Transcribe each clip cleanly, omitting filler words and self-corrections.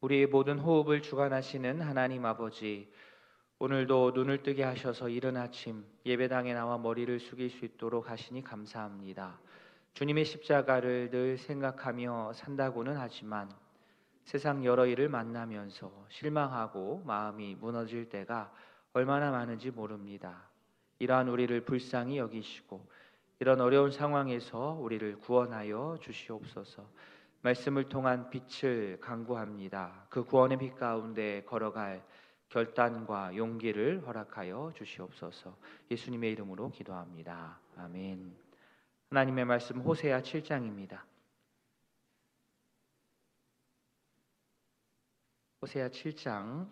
우리의 모든 호흡을 주관하시는 하나님 아버지, 오늘도 눈을 뜨게 하셔서 이른 아침 예배당에 나와 머리를 숙일 수 있도록 하시니 감사합니다. 주님의 십자가를 늘 생각하며 산다고는 하지만 세상 여러 일을 만나면서 실망하고 마음이 무너질 때가 얼마나 많은지 모릅니다. 이러한 우리를 불쌍히 여기시고 이런 어려운 상황에서 우리를 구원하여 주시옵소서. 말씀을 통한 빛을 간구합니다. 그 구원의 빛 가운데 걸어갈 결단과 용기를 허락하여 주시옵소서. 예수님의 이름으로 기도합니다. 아멘. 하나님의 말씀 호세아 7장입니다. 호세아 7장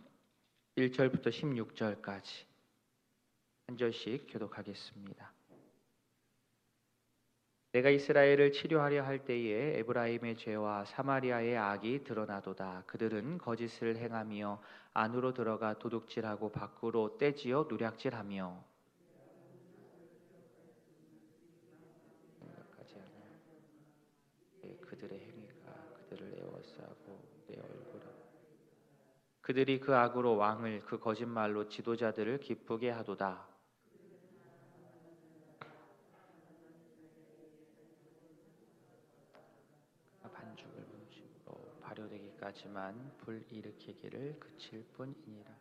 1절부터 16절까지 한 절씩 교독하겠습니다. 내가 이스라엘을 치료하려 할 때에 에브라임의 죄와 사마리아의 악이 드러나도다. 그들은 거짓을 행하며 안으로 들어가 도둑질하고 밖으로 떼지어 누략질하며 생각하지 않아. 그들의 행위가 그들을 에워싸고 내 얼굴을 그들이 그 악으로 왕을 그 거짓말로 지도자들을 기쁘게 하도다. 반죽을 문심으로 발효되기까지만 불일으키기를 그칠 뿐이니라.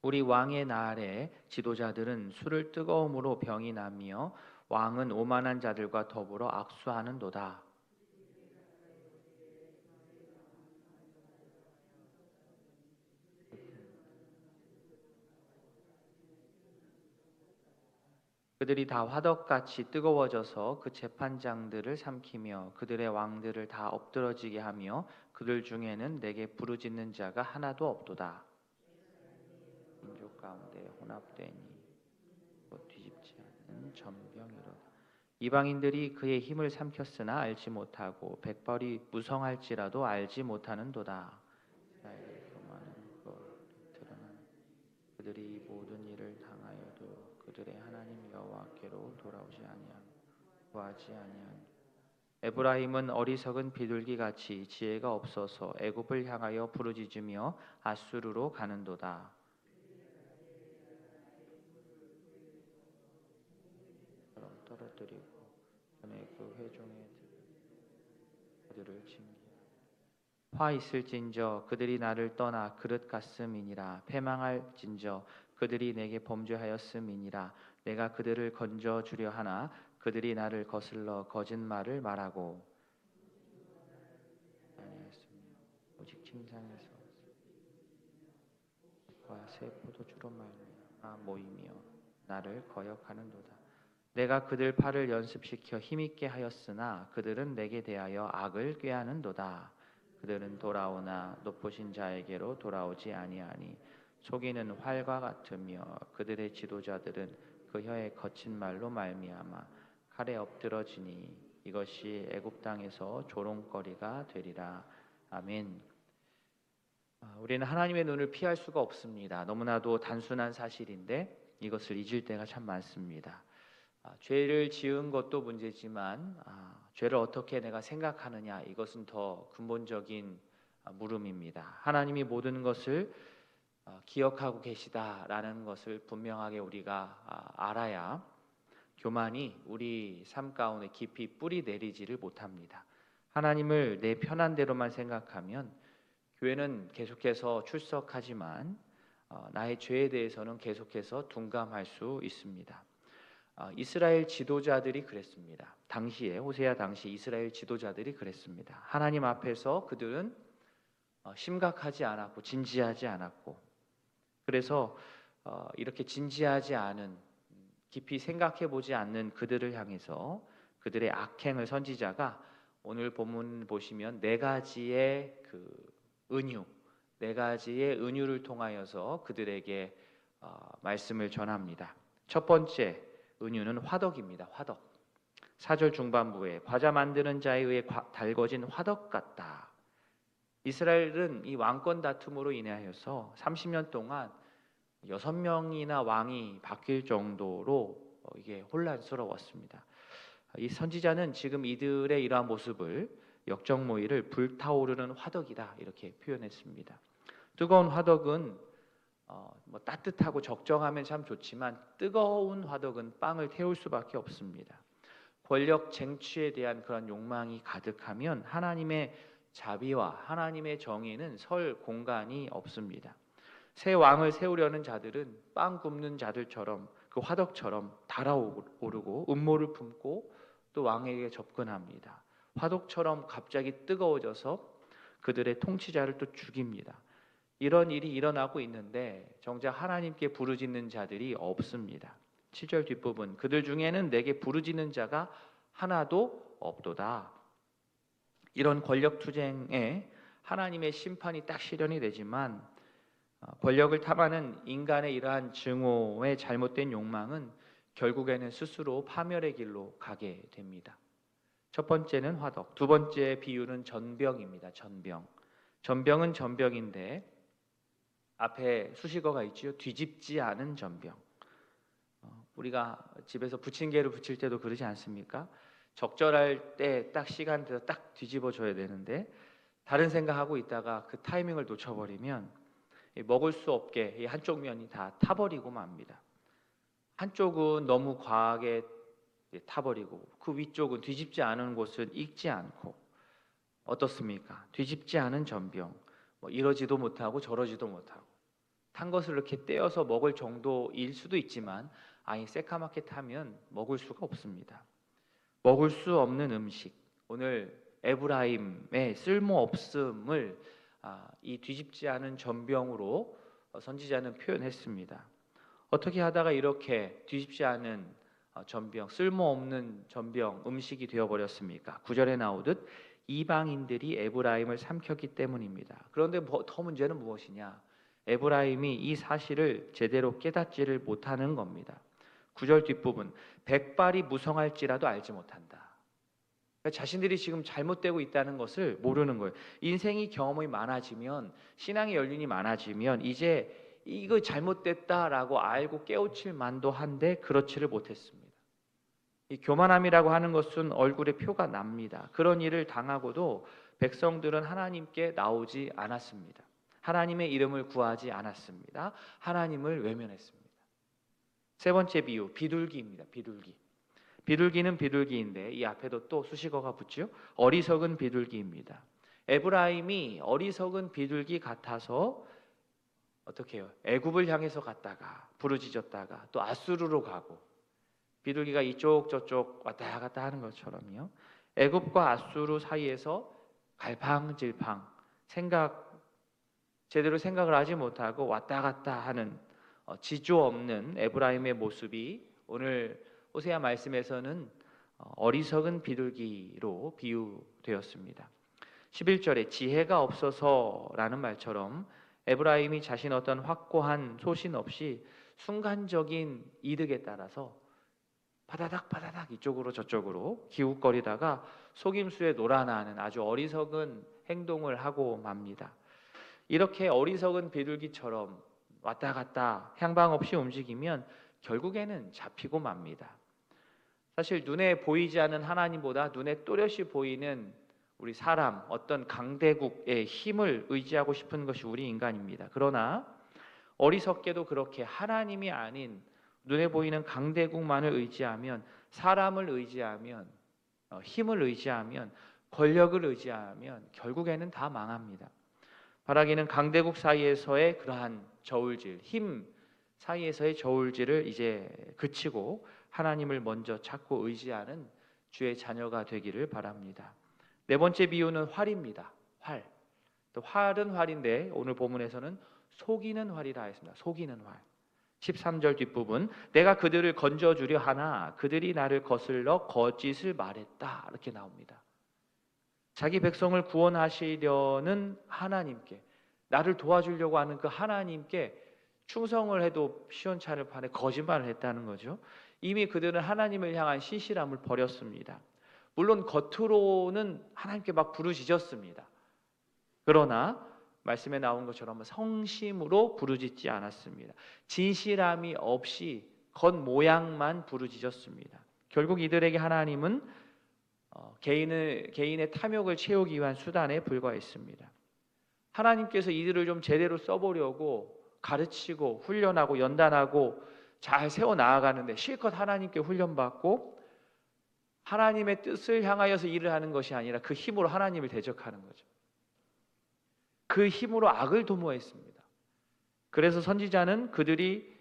우리 왕의 날에 지도자들은 술을 뜨거움으로 병이 나며 왕은 오만한 자들과 더불어 악수하는도다. 그들이 다 화덕같이 뜨거워져서 그 재판장들을 삼키며 그들의 왕들을 다 엎드러지게 하며 그들 중에는 내게 부르짖는 자가 하나도 없도다. 민족 가운데 혼합되니 곧 뒤집지 않는 전병이로다. 이방인들이 그의 힘을 삼켰으나 알지 못하고 백발이 무성할지라도 알지 못하는도다. 이스라엘의 교만은 드러난 그들이 모든 일을 당하여도 그들의 하나님 여호와께로 돌아오지 아니하며 구하지 아니하며 에브라임은 어리석은 비둘기 같이 지혜가 없어서 애굽을 향하여 부르짖으며 아수르로 가는도다. 떨어뜨리고 전에 그 회중의 그들을 징계 화 있을진저 그들이 나를 떠나 그릇 같음이니라. 패망할진저 그들이 내게 범죄하였음이니라. 내가 그들을 건져 주려 하나 그들이 나를 거슬러 거짓말을 말하고 아니하였으며 오직 침상에서 새 포도주로 말미암아 모이며 나를 거역하는도다. 내가 그들 팔을 연습시켜 힘있게 하였으나 그들은 내게 대하여 악을 꾀하는도다. 그들은 돌아오나 높으신 자에게로 돌아오지 아니하니 속이는 활과 같으며 그들의 지도자들은 그 혀의 거친 말로 말미암아 칼에 엎드러지니 이것이 애굽 땅에서 조롱거리가 되리라. 아멘. 우리는 하나님의 눈을 피할 수가 없습니다. 너무나도 단순한 사실인데 이것을 잊을 때가 참 많습니다. 죄를 지은 것도 문제지만 죄를 어떻게 내가 생각하느냐 이것은 더 근본적인 물음입니다. 하나님이 모든 것을 기억하고 계시다라는 것을 분명하게 우리가 알아야 교만이 우리 삶 가운데 깊이 뿌리 내리지를 못합니다. 하나님을 내 편한 대로만 생각하면 교회는 계속해서 출석하지만 나의 죄에 대해서는 계속해서 둔감할 수 있습니다. 이스라엘 지도자들이 그랬습니다. 당시에 호세아 당시 이스라엘 지도자들이 그랬습니다. 하나님 앞에서 그들은 심각하지 않았고 진지하지 않았고 그래서 이렇게 진지하지 않은 깊이 생각해 보지 않는 그들을 향해서 그들의 악행을 선지자가 오늘 본문 보시면 네 가지의 네 가지의 은유를 통하여서 그들에게 말씀을 전합니다. 첫 번째 은유는 화덕입니다. 화덕. 4절 중반부에 과자 만드는 자에 의해 달궈진 화덕 같다. 이스라엘은 이 왕권 다툼으로 인하여서 30년 동안 6명이나 왕이 바뀔 정도로 이게 혼란스러웠습니다. 이 선지자는 지금 이들의 이러한 모습을 역적 모이를 불타오르는 화덕이다 이렇게 표현했습니다. 뜨거운 화덕은 뭐 따뜻하고 적정하면 참 좋지만 뜨거운 화덕은 빵을 태울 수밖에 없습니다. 권력 쟁취에 대한 그런 욕망이 가득하면 하나님의 자비와 하나님의 정의는 설 공간이 없습니다. 새 왕을 세우려는 자들은 빵 굽는 자들처럼 그 화덕처럼 달아오르고 음모를 품고 또 왕에게 접근합니다. 화덕처럼 갑자기 뜨거워져서 그들의 통치자를 또 죽입니다. 이런 일이 일어나고 있는데 정작 하나님께 부르짖는 자들이 없습니다. 7절 뒷부분 그들 중에는 내게 부르짖는 자가 하나도 없도다. 이런 권력 투쟁에 하나님의 심판이 딱 실현이 되지만 권력을 탐하는 인간의 이러한 증오의 잘못된 욕망은 결국에는 스스로 파멸의 길로 가게 됩니다. 첫 번째는 화덕, 두 번째 비유는 전병입니다. 전병은 전병인데 앞에 수식어가 있지요. 뒤집지 않은 전병. 우리가 집에서 부침개를 부칠 때도 그러지 않습니까? 적절할 때 딱 시간 돼서 딱 뒤집어 줘야 되는데 다른 생각하고 있다가 그 타이밍을 놓쳐버리면 먹을 수 없게 한쪽 면이 다 타버리고 맙니다. 한쪽은 너무 과하게 타버리고 그 위쪽은 뒤집지 않은 곳은 익지 않고 어떻습니까? 뒤집지 않은 전병, 뭐 이러지도 못하고 저러지도 못하고 탄 것을 이렇게 떼어서 먹을 정도일 수도 있지만 아예 새카맣게 타면 먹을 수가 없습니다. 먹을 수 없는 음식. 오늘 에브라임의 쓸모없음을 이 뒤집지 않은 전병으로 선지자는 표현했습니다. 어떻게 하다가 이렇게 뒤집지 않은 전병, 쓸모없는 전병 음식이 되어버렸습니까? 9절에 나오듯 이방인들이 에브라임을 삼켰기 때문입니다. 그런데 더 문제는 무엇이냐? 에브라임이 이 사실을 제대로 깨닫지를 못하는 겁니다. 9절 뒷부분 백발이 무성할지라도 알지 못한다. 그러니까 자신들이 지금 잘못되고 있다는 것을 모르는 거예요. 인생이 경험이 많아지면 신앙의 연륜이 많아지면 이제 이거 잘못됐다라고 알고 깨우칠 만도 한데 그렇지를 못했습니다. 이 교만함이라고 하는 것은 얼굴에 표가 납니다. 그런 일을 당하고도 백성들은 하나님께 나오지 않았습니다. 하나님의 이름을 구하지 않았습니다. 하나님을 외면했습니다. 세 번째 비유, 비둘기입니다. 비둘기는 비둘기인데 이 앞에도 또 수식어가 붙죠. 어리석은 비둘기입니다. 에브라임이 어리석은 비둘기 같아서 어떻게 해요? 애굽을 향해서 갔다가 부르짖었다가 또 아수르로 가고 비둘기가 이쪽 저쪽 왔다 갔다 하는 것처럼요. 애굽과 아수르 사이에서 갈팡질팡 제대로 생각을 하지 못하고 왔다 갔다 하는 지조 없는 에브라임의 모습이 오늘 호세아 말씀에서는 어리석은 비둘기로 비유되었습니다. 11절에 지혜가 없어서라는 말처럼 에브라임이 자신 어떤 확고한 소신 없이 순간적인 이득에 따라서 바다닥 이쪽으로 저쪽으로 기웃거리다가 속임수에 놀아나는 아주 어리석은 행동을 하고 맙니다. 이렇게 어리석은 비둘기처럼 왔다 갔다 향방 없이 움직이면 결국에는 잡히고 맙니다. 사실 눈에 보이지 않는 하나님보다 눈에 또렷이 보이는 우리 사람, 어떤 강대국의 힘을 의지하고 싶은 것이 우리 인간입니다. 그러나 어리석게도 그렇게 하나님이 아닌 눈에 보이는 강대국만을 의지하면, 사람을 의지하면, 힘을 의지하면, 권력을 의지하면 결국에는 다 망합니다. 바라기는 강대국 사이에서의 그러한 저울질, 힘 사이에서의 저울질을 이제 그치고 하나님을 먼저 찾고 의지하는 주의 자녀가 되기를 바랍니다. 네 번째 비유는 활입니다. 활. 또 활은 활인데 오늘 본문에서는 속이는 활이라 했습니다. 속이는 활. 13절 뒷부분 내가 그들을 건져주려 하나 그들이 나를 거슬러 거짓을 말했다 이렇게 나옵니다. 자기 백성을 구원하시려는 하나님께, 나를 도와주려고 하는 그 하나님께 충성을 해도 시원찮을 판에 거짓말을 했다는 거죠. 이미 그들은 하나님을 향한 신실함을 버렸습니다. 물론 겉으로는 하나님께 막 부르짖었습니다. 그러나 말씀에 나온 것처럼 성심으로 부르짖지 않았습니다. 진실함이 없이 겉모양만 부르짖었습니다. 결국 이들에게 하나님은 개인의 탐욕을 채우기 위한 수단에 불과했습니다. 하나님께서 이들을 좀 제대로 써보려고 가르치고 훈련하고 연단하고 잘 세워 나아가는데 실컷 하나님께 훈련받고 하나님의 뜻을 향하여서 일을 하는 것이 아니라 그 힘으로 하나님을 대적하는 거죠. 그 힘으로 악을 도모했습니다. 그래서 선지자는 그들이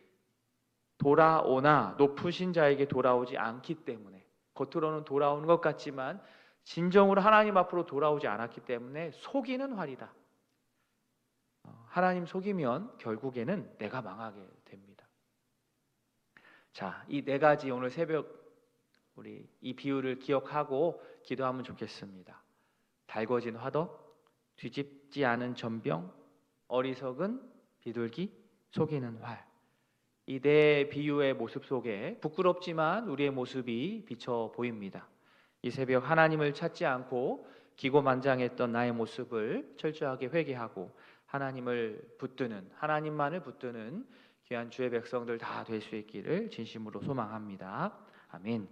돌아오나 높으신 자에게 돌아오지 않기 때문에, 겉으로는 돌아오는 것 같지만 진정으로 하나님 앞으로 돌아오지 않았기 때문에 속이는 활이다. 하나님 속이면 결국에는 내가 망하게 됩니다. 자, 이 네 가지 오늘 새벽 우리 이 비유를 기억하고 기도하면 좋겠습니다. 달궈진 화덕, 뒤집지 않은 전병, 어리석은 비둘기, 속이는 활. 이 네 비유의 모습 속에 부끄럽지만 우리의 모습이 비쳐 보입니다. 이 새벽 하나님을 찾지 않고 기고만장했던 나의 모습을 철저하게 회개하고 하나님을 붙드는, 하나님만을 붙드는 귀한 주의 백성들 다 될 수 있기를 진심으로 소망합니다. 아멘.